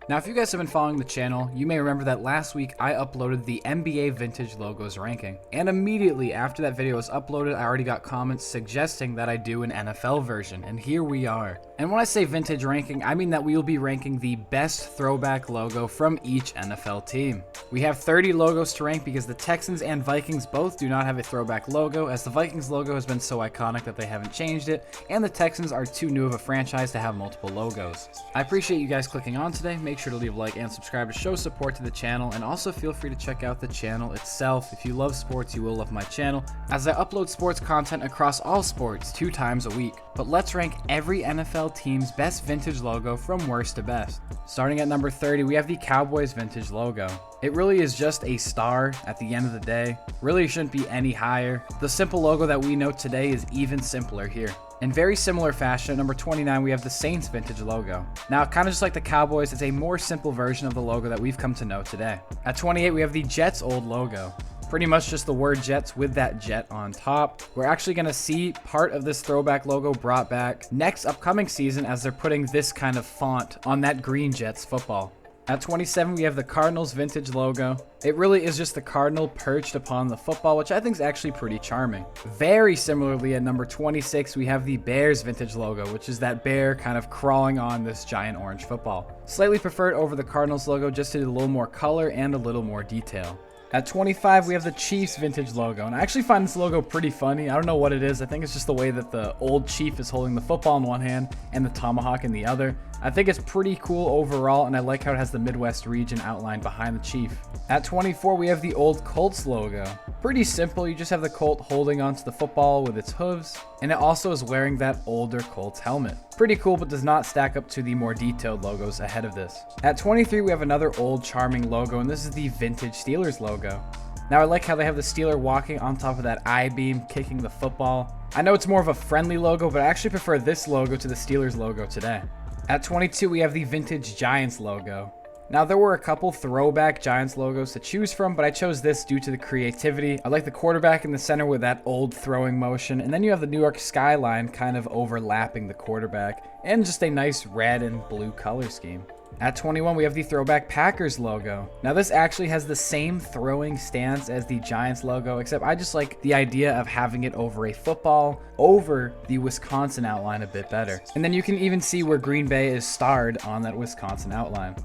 Now, if you guys have been following the channel, you may remember that last week I uploaded the NBA vintage logos ranking. And immediately after that video was uploaded, I already got comments suggesting that I do an NFL version, and here we are. And when I say vintage ranking, I mean that we will be ranking the best throwback logo from each NFL team. We have 30 logos to rank because the Texans and Vikings both do not have a throwback logo, as the Vikings logo has been so iconic that they haven't changed it, and the Texans are too new of a franchise to have multiple logos. I appreciate you guys clicking on today. Make sure to leave a like and subscribe to show support to the channel, and also feel free to check out the channel itself. If you love sports, you will love my channel, as I upload sports content across all sports 2 times a week. But let's rank every NFL team's best vintage logo from worst to best. Starting at number 30, we have the Cowboys vintage logo. It really is just a star at the end of the day. Really shouldn't be any higher. The simple logo that we know today is even simpler here. In very similar fashion, at number 29, we have the Saints vintage logo. Now, kind of just like the Cowboys, it's a more simple version of the logo that we've come to know today. At 28, we have the Jets old logo. Pretty much just the word Jets with that jet on top. We're actually going to see part of this throwback logo brought back next upcoming season, as they're putting this kind of font on that green Jets football. At 27, we have the Cardinals vintage logo. It really is just the Cardinal perched upon the football, which I think is actually pretty charming. Very similarly, at number 26, we have the Bears vintage logo, which is that bear kind of crawling on this giant orange football. Slightly preferred over the Cardinals logo, just to a little more color and a little more detail. At 25, we have the Chiefs vintage logo, and I actually find this logo pretty funny. I don't know what it is. I think it's just the way that the old Chief is holding the football in one hand and the tomahawk in the other. I think it's pretty cool overall, and I like how it has the Midwest region outlined behind the Chief. At 24, we have the old Colts logo. Pretty simple. You just have the Colt holding onto the football with its hooves, and it also is wearing that older Colts helmet. Pretty cool, but does not stack up to the more detailed logos ahead of this. At 23, we have another old charming logo, and this is the vintage Steelers logo. Now, I like how they have the Steeler walking on top of that I-beam, kicking the football. I know it's more of a friendly logo, but I actually prefer this logo to the Steelers logo today. At 22, we have the vintage Giants logo. Now, there were a couple throwback Giants logos to choose from, but I chose this due to the creativity. I like the quarterback in the center with that old throwing motion, and then you have the New York skyline kind of overlapping the quarterback, and just a nice red and blue color scheme. At 21, we have the throwback Packers logo. Now, this actually has the same throwing stance as the Giants logo, except I just like the idea of having it over a football, over the Wisconsin outline a bit better. And then you can even see where Green Bay is starred on that Wisconsin outline.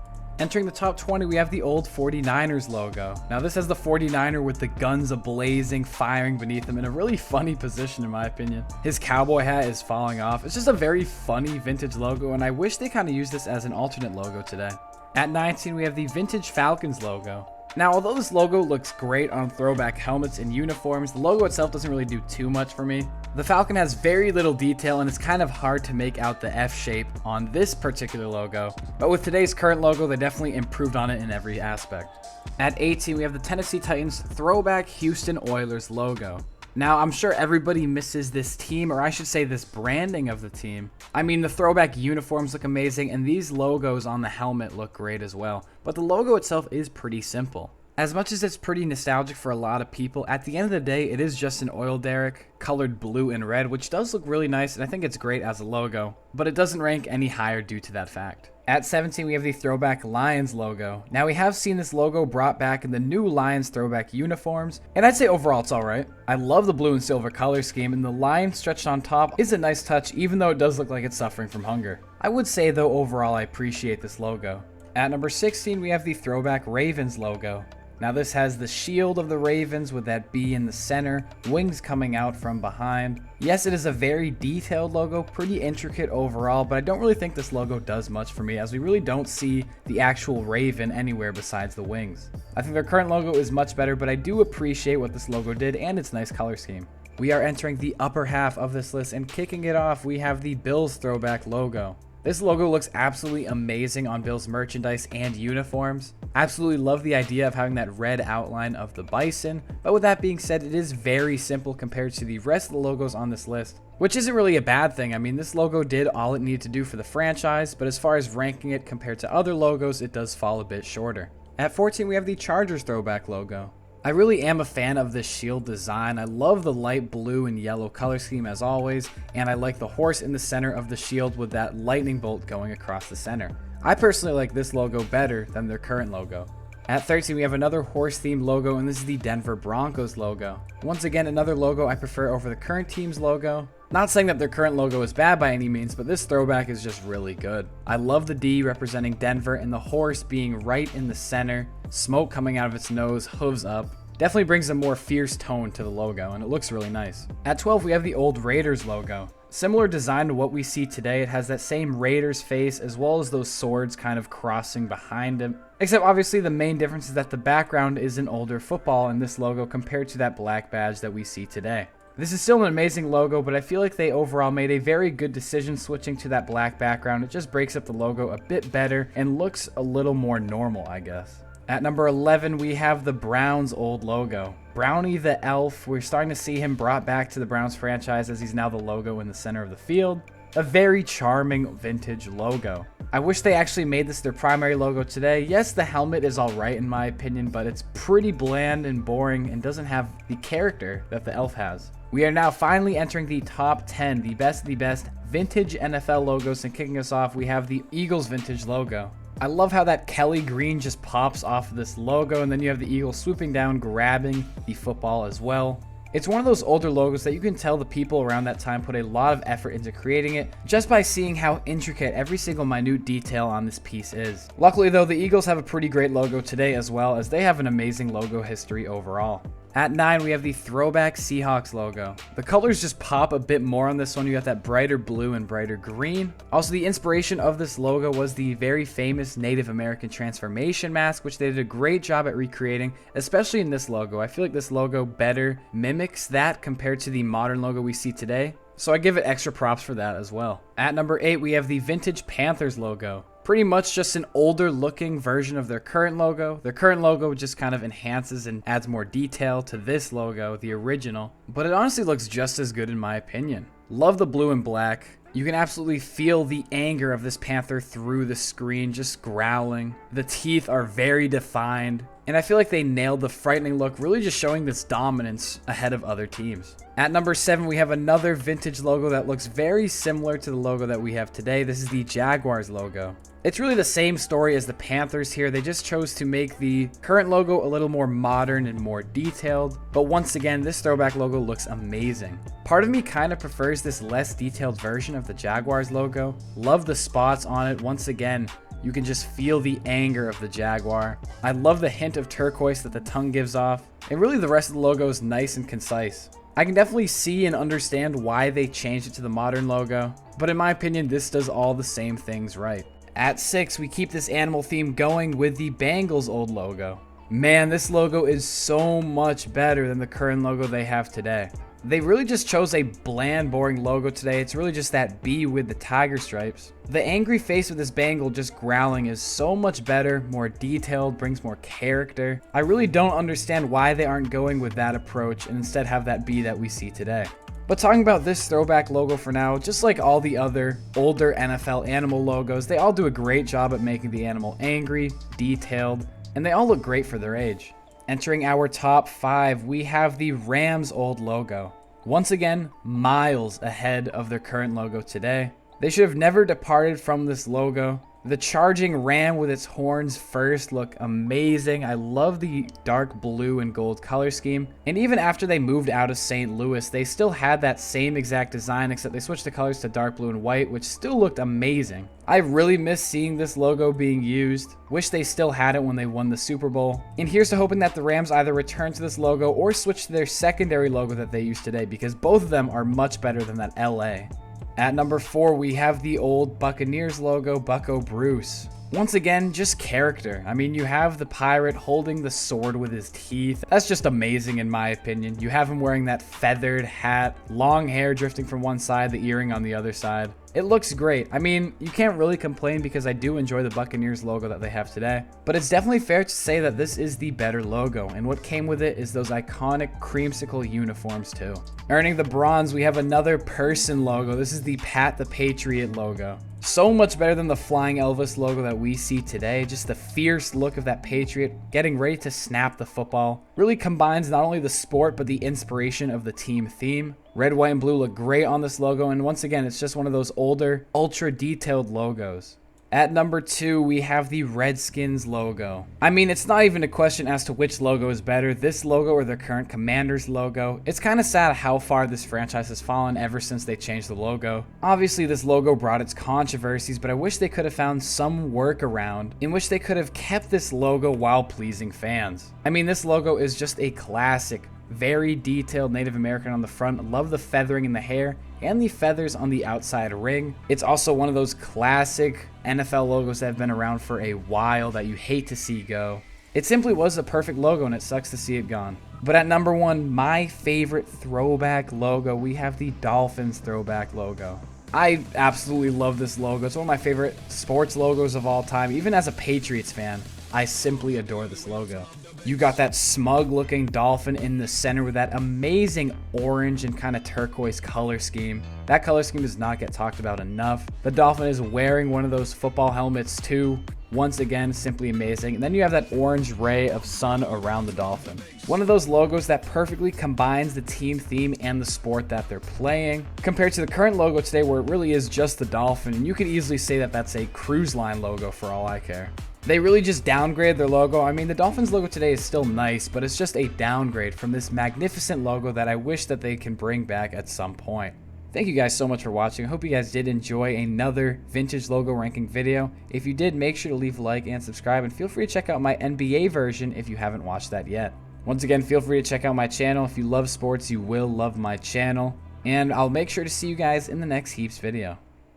Entering the top 20, we have the old 49ers logo. Now, this has the 49er with the guns ablazing, firing beneath him in a really funny position, in my opinion. His cowboy hat is falling off. It's just a very funny vintage logo, and I wish they kind of used this as an alternate logo today. At 19, we have the vintage Falcons logo. Now, although this logo looks great on throwback helmets and uniforms, the logo itself doesn't really do too much for me. The Falcon has very little detail, and it's kind of hard to make out the F shape on this particular logo, but with today's current logo, they definitely improved on it in every aspect. At 18, we have the Tennessee Titans throwback Houston Oilers logo. Now, I'm sure everybody misses this team, or I should say this branding of the team. I mean, the throwback uniforms look amazing, and these logos on the helmet look great as well, but the logo itself is pretty simple. As much as it's pretty nostalgic for a lot of people, at the end of the day, it is just an oil derrick colored blue and red, which does look really nice, and I think it's great as a logo, but it doesn't rank any higher due to that fact. At 17, we have the throwback Lions logo. Now, we have seen this logo brought back in the new Lions throwback uniforms, and I'd say overall it's alright. I love the blue and silver color scheme, and the lion stretched on top is a nice touch, even though it does look like it's suffering from hunger. I would say, though, overall I appreciate this logo. At number 16, we have the throwback Ravens logo. Now, this has the shield of the Ravens with that B in the center, wings coming out from behind. Yes, it is a very detailed logo, pretty intricate overall, but I don't really think this logo does much for me, as we really don't see the actual Raven anywhere besides the wings. I think their current logo is much better, but I do appreciate what this logo did and its nice color scheme. We are entering the upper half of this list, and kicking it off, we have the Bills throwback logo. This logo looks absolutely amazing on Bills merchandise and uniforms. Absolutely love the idea of having that red outline of the bison, but with that being said, it is very simple compared to the rest of the logos on this list, which isn't really a bad thing. I mean, this logo did all it needed to do for the franchise, but as far as ranking it compared to other logos, it does fall a bit shorter. At 14, we have the Chargers throwback logo. I really am a fan of this shield design. I love the light blue and yellow color scheme as always, and I like the horse in the center of the shield with that lightning bolt going across the center. I personally like this logo better than their current logo. At 13, we have another horse-themed logo, and this is the Denver Broncos logo. Once again, another logo I prefer over the current team's logo. Not saying that their current logo is bad by any means, but this throwback is just really good. I love the D representing Denver and the horse being right in the center, smoke coming out of its nose, hooves up. Definitely brings a more fierce tone to the logo, and it looks really nice. At 12, we have the old Raiders logo. Similar design to what we see today, it has that same Raiders face as well as those swords kind of crossing behind it. Except obviously the main difference is that the background is an older football in this logo compared to that black badge that we see today. This is still an amazing logo, but I feel like they overall made a very good decision switching to that black background. It just breaks up the logo a bit better and looks a little more normal, I guess. At number 11, we have the Browns old logo. Brownie the Elf, we're starting to see him brought back to the Browns franchise as he's now the logo in the center of the field. A very charming vintage logo. I wish they actually made this their primary logo today. Yes, the helmet is alright in my opinion, but it's pretty bland and boring and doesn't have the character that the elf has. We are now finally entering the top 10, the best vintage NFL logos, and kicking us off, we have the Eagles vintage logo. I love how that Kelly green just pops off of this logo, and then you have the Eagles swooping down, grabbing the football as well. It's one of those older logos that you can tell the people around that time put a lot of effort into creating it just by seeing how intricate every single minute detail on this piece is. Luckily though, the Eagles have a pretty great logo today as well, as they have an amazing logo history overall. At 9, we have the throwback Seahawks logo. The colors just pop a bit more on this one. You got that brighter blue and brighter green. Also, the inspiration of this logo was the very famous Native American transformation mask, which they did a great job at recreating, especially in this logo. I feel like this logo better mimics that compared to the modern logo we see today. So I give it extra props for that as well. At number 8, we have the vintage Panthers logo. Pretty much just an older looking version of their current logo. Their current logo just kind of enhances and adds more detail to this logo, the original. But it honestly looks just as good in my opinion. Love the blue and black. You can absolutely feel the anger of this panther through the screen, just growling. The teeth are very defined. And I feel like they nailed the frightening look, really just showing this dominance ahead of other teams. At number 7, we have another vintage logo that looks very similar to the logo that we have today. This is the Jaguars logo. It's really the same story as the Panthers here. They just chose to make the current logo a little more modern and more detailed. But once again, this throwback logo looks amazing. Part of me kind of prefers this less detailed version of the Jaguars logo. Love the spots on it. Once again, you can just feel the anger of the Jaguar. I love the hint of turquoise that the tongue gives off. And really the rest of the logo is nice and concise. I can definitely see and understand why they changed it to the modern logo. But in my opinion, this does all the same things right. At 6, we keep this animal theme going with the Bengals old logo. Man, this logo is so much better than the current logo they have today. They really just chose a bland, boring logo today. It's really just that B with the tiger stripes. The angry face with this Bengal just growling is so much better, more detailed, brings more character. I really don't understand why they aren't going with that approach and instead have that B that we see today. But talking about this throwback logo for now, just like all the other older NFL animal logos, they all do a great job at making the animal angry, detailed, and they all look great for their age. Entering our top 5, we have the Rams old logo. Once again, miles ahead of their current logo today. They should have never departed from this logo. The charging ram with its horns first look amazing. I love the dark blue and gold color scheme. And even after they moved out of St. Louis, they still had that same exact design, except they switched the colors to dark blue and white, which still looked amazing. I really miss seeing this logo being used. Wish they still had it when they won the Super Bowl. And here's to hoping that the Rams either return to this logo or switch to their secondary logo that they use today, because both of them are much better than that LA. At number 4, we have the old Buccaneers logo, Bucko Bruce. Once again, just character. I mean, you have the pirate holding the sword with his teeth. That's just amazing in my opinion. You have him wearing that feathered hat, long hair drifting from one side, the earring on the other side. It looks great. I mean, you can't really complain because I do enjoy the Buccaneers logo that they have today. But it's definitely fair to say that this is the better logo, and what came with it is those iconic creamsicle uniforms too. Earning the bronze, we have another person logo. This is the Pat the Patriot logo. So much better than the Flying Elvis logo that we see today. Just the fierce look of that Patriot getting ready to snap the football. Really combines not only the sport, but the inspiration of the team theme. Red, white, and blue look great on this logo, and once again, it's just one of those older, ultra detailed logos. At number 2, we have the Redskins logo. I mean, it's not even a question as to which logo is better, this logo or their current Commanders logo. It's kind of sad how far this franchise has fallen ever since they changed the logo. Obviously, this logo brought its controversies, but I wish they could have found some workaround in which they could have kept this logo while pleasing fans. I mean, this logo is just a classic. Very detailed Native American on the front. Love the feathering in the hair and the feathers on the outside ring. It's also one of those classic NFL logos that have been around for a while that you hate to see go. It simply was a perfect logo and it sucks to see it gone. But at number 1, my favorite throwback logo, we have the Dolphins throwback logo. I absolutely love this logo. It's one of my favorite sports logos of all time. Even as a Patriots fan, I simply adore this logo. You got that smug looking dolphin in the center with that amazing orange and kind of turquoise color scheme. That color scheme does not get talked about enough. The dolphin is wearing one of those football helmets too. Once again, simply amazing. And then you have that orange ray of sun around the dolphin. One of those logos that perfectly combines the team theme and the sport that they're playing. Compared to the current logo today where it really is just the dolphin, you could easily say that that's a cruise line logo for all I care. They really just downgraded their logo. I mean, the Dolphins logo today is still nice, but it's just a downgrade from this magnificent logo that I wish that they can bring back at some point. Thank you guys so much for watching. I hope you guys did enjoy another vintage logo ranking video. If you did, make sure to leave a like and subscribe, and feel free to check out my NBA version if you haven't watched that yet. Once again, feel free to check out my channel. If you love sports, you will love my channel, and I'll make sure to see you guys in the next Heaps video.